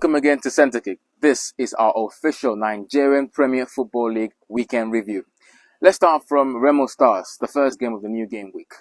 Welcome again to CenterKick. This is our official Nigerian Premier Football League weekend review. Let's start from Remo Stars, the first game of the new game week.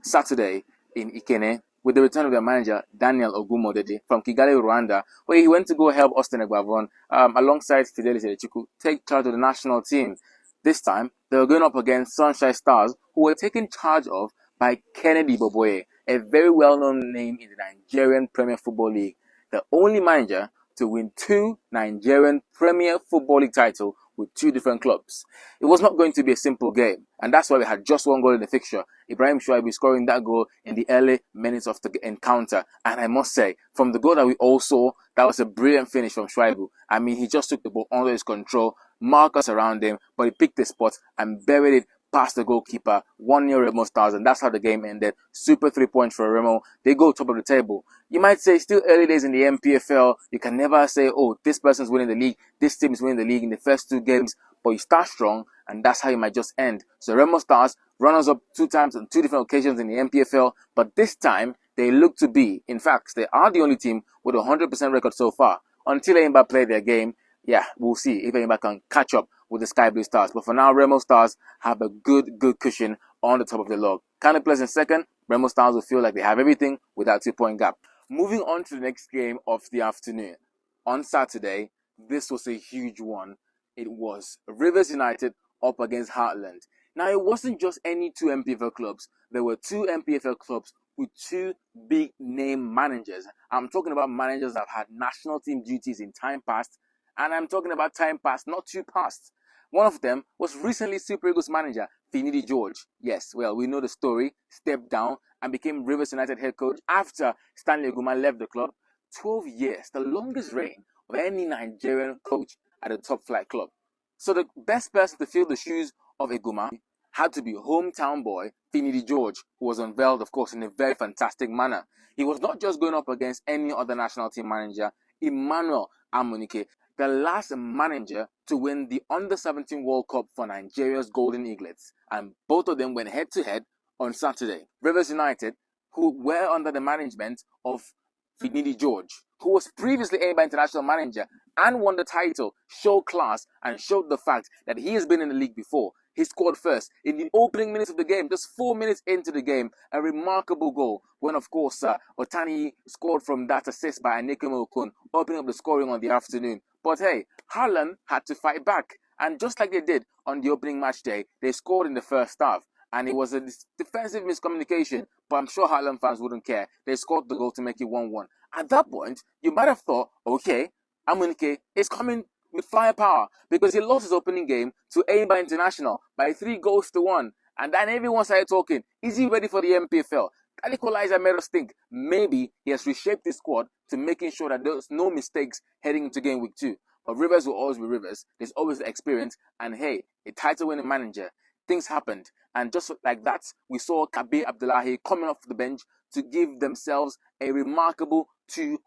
Saturday in Ikene, with the return of their manager Daniel Ogumodede from Kigali, Rwanda, where he went to go help Austin Egbavon alongside Fidelis Edechiku take charge of the national team. This time, they were going up against Sunshine Stars, who were taken charge of by Kennedy Boboye, a very well-known name in the Nigerian Premier Football League, the only manager to win 2 Nigerian Premier Football League titles with 2 different clubs. It was not going to be a simple game, and that's why we had just 1 goal in the fixture. Ibrahim Shuaibu scoring that goal in the early minutes of the encounter. And I must say, from the goal that we all saw, that was a brilliant finish from Shuaibu. I mean, he just took the ball under his control, markers around him, but he picked the spot and buried it past the goalkeeper. 1-0 Remo Stars, and that's how the game ended. Super 3 points for Remo. They go top of the table. You might say still early days in the NPFL. You can never say, oh, this person's winning the league, this team is winning the league in the first 2 games. But you start strong, and that's how you might just end. So Remo Stars, runners up 2 times on 2 different occasions in the NPFL, but this time they look to be, in fact, they are the only team with a 100% record so far. Until Eimba play their game, yeah, we'll see if Eimba can catch up with the Sky Blue Stars. But for now, Remo Stars have a good cushion on the top of the log. Cannon plays in second. Remo Stars will feel like they have everything with that 2-point gap. Moving on to the next game of the afternoon. On Saturday, this was a huge one. It was Rivers United up against Heartland. Now, it wasn't just any 2 NPFL clubs. There were 2 NPFL clubs with 2 big name managers. I'm talking about managers that have had national team duties in time past, and I'm talking about time past, not too past. One of them was recently Super Eagles manager Finidi George. Yes, well, we know the story. Stepped down and became Rivers United head coach after Stanley Oguma left the club. 12 years, the longest reign of any Nigerian coach at a top flight club. So the best person to fill the shoes of Eguma had to be hometown boy Finidi George, who was unveiled, of course, in a very fantastic manner. He was not just going up against any other national team manager, Emmanuel Amunike, the last manager to win the Under-17 World Cup for Nigeria's Golden Eaglets. And both of them went head-to-head on Saturday. Rivers United, who were under the management of Finidi George, who was previously Eimba international manager and won the title, showed class and showed the fact that he has been in the league before. He scored first in the opening minutes of the game, just 4 minutes into the game, a remarkable goal when, of course, Otani scored from that assist by Anekemo Okun, opening up the scoring on the afternoon. But hey, Heartland had to fight back, and just like they did on the opening match day, they scored in the first half. And it was a defensive miscommunication, but I'm sure Heartland fans wouldn't care. They scored the goal to make it 1-1. At that point, you might have thought, okay, Amunike is coming with firepower because he lost his opening game to Eimba International by 3-1. And then everyone started talking, is he ready for the NPFL? That equalizer made us think maybe he has reshaped his squad to making sure that there's no mistakes heading into game week 2. But Rivers will always be Rivers. There's always the experience. And hey, a title-winning manager. Things happened. And just like that, we saw Kabir Abdullahi coming off the bench to give themselves a remarkable 2-1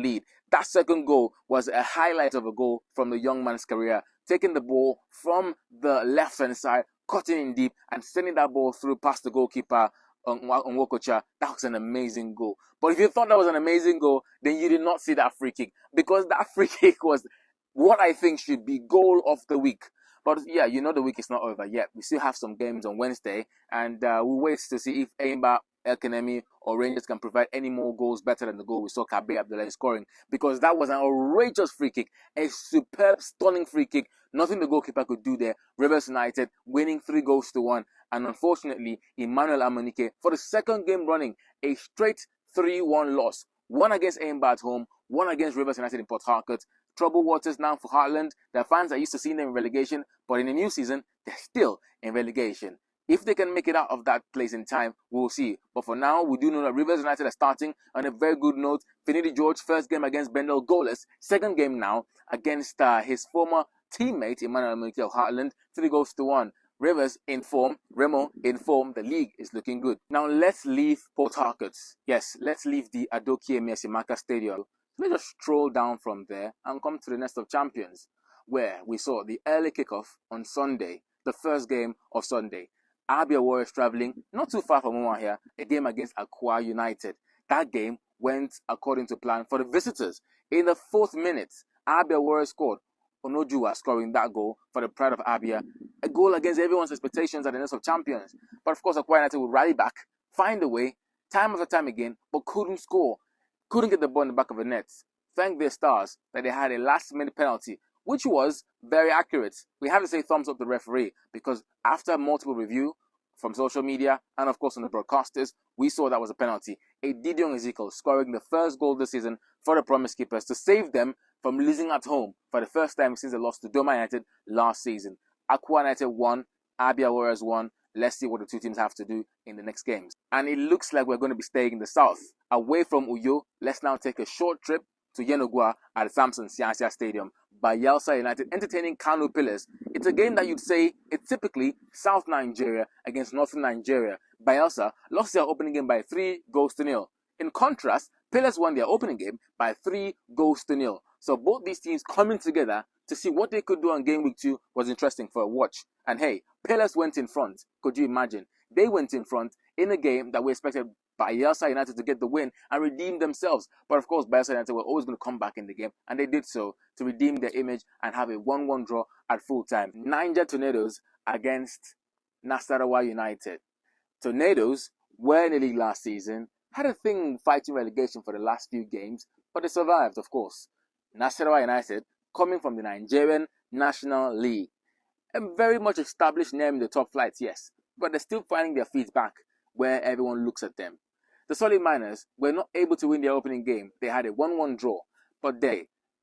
lead. That second goal was a highlight of a goal from the young man's career, taking the ball from the left-hand side, cutting in deep, and sending that ball through past the goalkeeper, Onwokocha. That was an amazing goal. But if you thought that was an amazing goal, then you did not see that free kick, because that free kick was what I think should be goal of the week. But yeah, you know the week is not over yet. We still have some games on Wednesday, and we'll wait to see if Eimba, Elkanemi, or Rangers can provide any more goals better than the goal we saw Kabir Abdullahi scoring, because that was an outrageous free kick, a superb, stunning free kick. Nothing the goalkeeper could do there. Rivers United winning 3-1, and unfortunately, Emmanuel Amunike, for the second game running, a straight 3-1 loss. One against Eimba at home, one against Rivers United in Port Harcourt. Troubled waters now for Heartland. Their fans are used to seeing them in relegation, but in the new season, they're still in relegation. If they can make it out of that place in time, we'll see. But for now, we do know that Rivers United are starting on a very good note. Finidi George, first game against Bendel, goalless. Second game now against his former teammate, Emmanuel Amunike of Heartland, 3-1. Rivers in form, Remo in form. The league is looking good. Now let's leave Port Harcourt. Yes, let's leave the Adokie Emesimaka Stadium. Let's just stroll down from there and come to the Nest of Champions, where we saw the early kickoff on Sunday, the first game of Sunday. Abia Warriors traveling not too far from Umuahia, a game against Akwa United. That game went according to plan for the visitors. In the 4th minute, Abia Warriors scored. Onojua scoring that goal for the pride of Abia. A goal against everyone's expectations at the Nest of Champions. But of course, Akwa United would rally back, find a way, time after time again, but couldn't score. Couldn't get the ball in the back of the net. Thank their stars that they had a last-minute penalty, which was very accurate. We have to say thumbs up to the referee, because after multiple review from social media and of course on the broadcasters, we saw that was a penalty. Gideon Ezekiel scoring the first goal this season for the Promise Keepers to save them from losing at home for the first time since they lost to Doma United last season. Akwa United won, Abia Warriors won. Let's see what the two teams have to do in the next games. And it looks like we're going to be staying in the south. Away from Uyo, let's now take a short trip to Yenogua at Samson Siasia Stadium. Bayelsa United entertaining Kano Pillars. It's a game that you'd say it's typically South Nigeria against Northern Nigeria. Bayelsa lost their opening game by 3-0. In contrast, Pillars won their opening game by 3-0. So both these teams coming together to see what they could do on game week 2 was interesting for a watch. And hey, Pillars went in front. Could you imagine? They went in front in a game that we expected Bayelsa United to get the win and redeem themselves. But of course, Bayelsa United were always going to come back in the game, and they did so to redeem their image and have a 1-1 draw at full time. Niger Tornadoes against Nasarawa United. Tornadoes were in the league last season, had a thing fighting relegation for the last few games, but they survived, of course. Nasarawa United, coming from the Nigerian National League. A very much established name in the top flight, yes, but they're still finding their feet back where everyone looks at them. The Solid Miners were not able to win their opening game. They had a 1-1 draw, but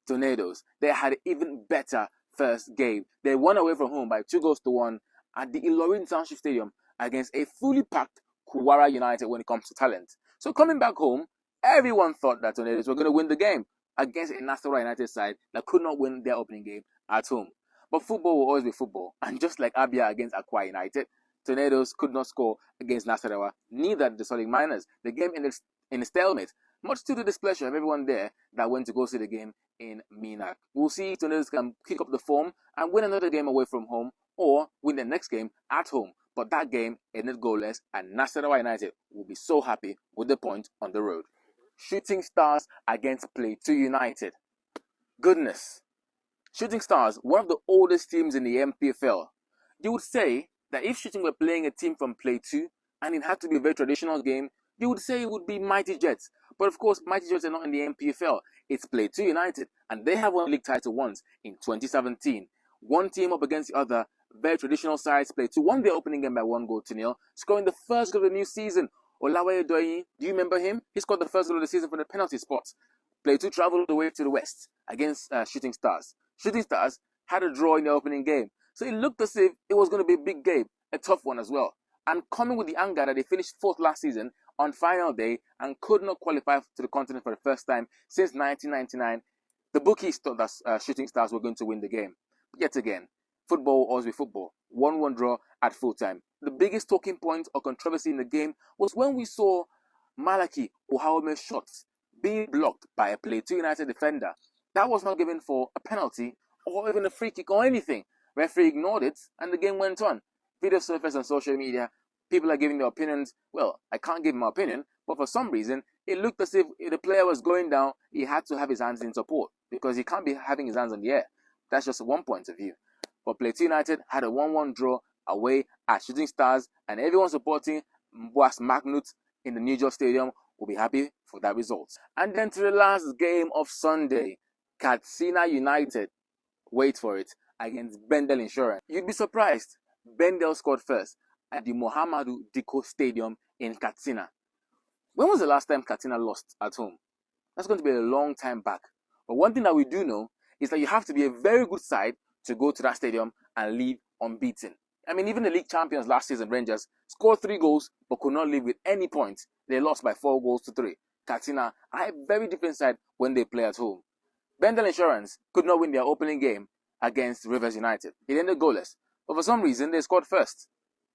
Tornadoes, they had an even better first game. They won away from home by 2-1 at the Ilorin Township Stadium against a fully packed Kuwara United when it comes to talent. So coming back home, everyone thought that Tornadoes were going to win the game against a Nasarawa United side that could not win their opening game at home. But football will always be football, and just like Abia against Akwa United, Tornadoes could not score against Nasarawa, neither did the Solid Miners. The game ended in a stalemate, much to the displeasure of everyone there that went to go see the game in Mina. We'll see if Tornadoes can kick up the form and win another game away from home, or win the next game at home. But that game ended goalless, and Nasarawa United will be so happy with the point on the road. Shooting Stars against Plateau United. Goodness. Shooting Stars, one of the oldest teams in the NPFL. You would say that if Shooting were playing a team from Plateau, and it had to be a very traditional game, you would say it would be Mighty Jets. But of course, Mighty Jets are not in the NPFL. It's Plateau United, and they have won league title once in 2017. One team up against the other, very traditional sides. Plateau won their opening game by 1-0, scoring the first goal of the new season. Olawaye Doyi, do you remember him? He scored the first goal of the season from the penalty spot. Plateau traveled away to the west against Shooting Stars. Shooting Stars had a draw in the opening game. So it looked as if it was going to be a big game, a tough one as well. And coming with the anger that they finished 4th last season on final day and could not qualify to the continent for the first time since 1999, the bookies thought that Shooting Stars were going to win the game. But yet again, football will always be football. 1-1 draw at full time. The biggest talking point or controversy in the game was when we saw Malaki Ohaome's shots being blocked by a Plateau United defender. That was not given for a penalty or even a free kick or anything. Referee ignored it and the game went on. Video surfaced on social media. People are giving their opinions. Well, I can't give my opinion, but for some reason, it looked as if the player was going down, he had to have his hands in support because he can't be having his hands on the air. That's just one point of view. But Plateau United had a 1-1 draw away at Shooting Stars, and everyone supporting Mbwas Magnut in the New York Stadium will be happy for that result. And then to the last game of Sunday, Katsina United, wait for it, against Bendel Insurance. You'd be surprised. Bendel scored first at the Mohamedou Diko Stadium in Katsina. When was the last time Katsina lost at home? That's going to be a long time back. But one thing that we do know is that you have to be a very good side to go to that stadium and leave unbeaten. I mean, even the league champions last season, Rangers, scored 3 goals but could not leave with any points. They lost by 4-3. Katsina are a very different side when they play at home. Bendel Insurance could not win their opening game against Rivers United. It ended goalless. But for some reason, they scored first.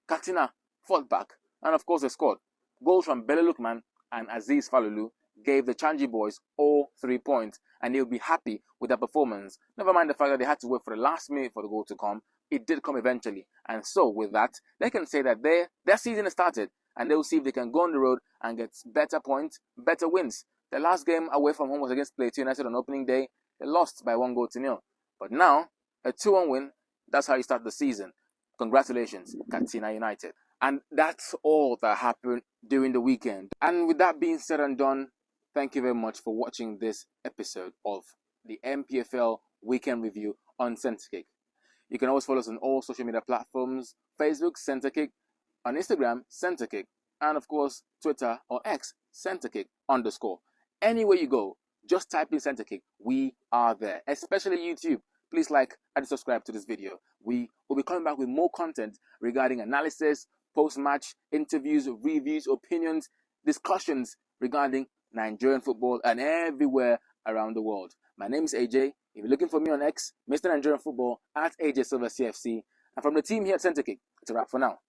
Katsina fought back, and of course they scored. Goals from Bele Lukman and Aziz Falulu gave the Changi boys all 3 points, and they'll be happy with their performance. Never mind the fact that they had to wait for the last minute for the goal to come. It did come eventually. And so with that, they can say that their season has started, and they'll see if they can go on the road and get better points, better wins The last game away from home was against Plateau United on opening day. They lost by 1-0. But now, a 2-1 win, that's how you start the season. Congratulations, Katsina United. And that's all that happened during the weekend. And with that being said and done, thank you very much for watching this episode of the NPFL Weekend Review on CenterKick. You can always follow us on all social media platforms: Facebook, CenterKick; on Instagram, CenterKick; and of course, Twitter or X, CenterKick_. Anywhere you go, just type in CenterKick. We are there, especially YouTube. Please like and subscribe to this video. We will be coming back with more content regarding analysis, post-match interviews, reviews, opinions, discussions regarding Nigerian football and everywhere around the world. My name is AJ. If you're looking for me on X, Mr. Nigerian Football at AJ Silver CFC. And from the team here at CenterKick, it's a wrap for now.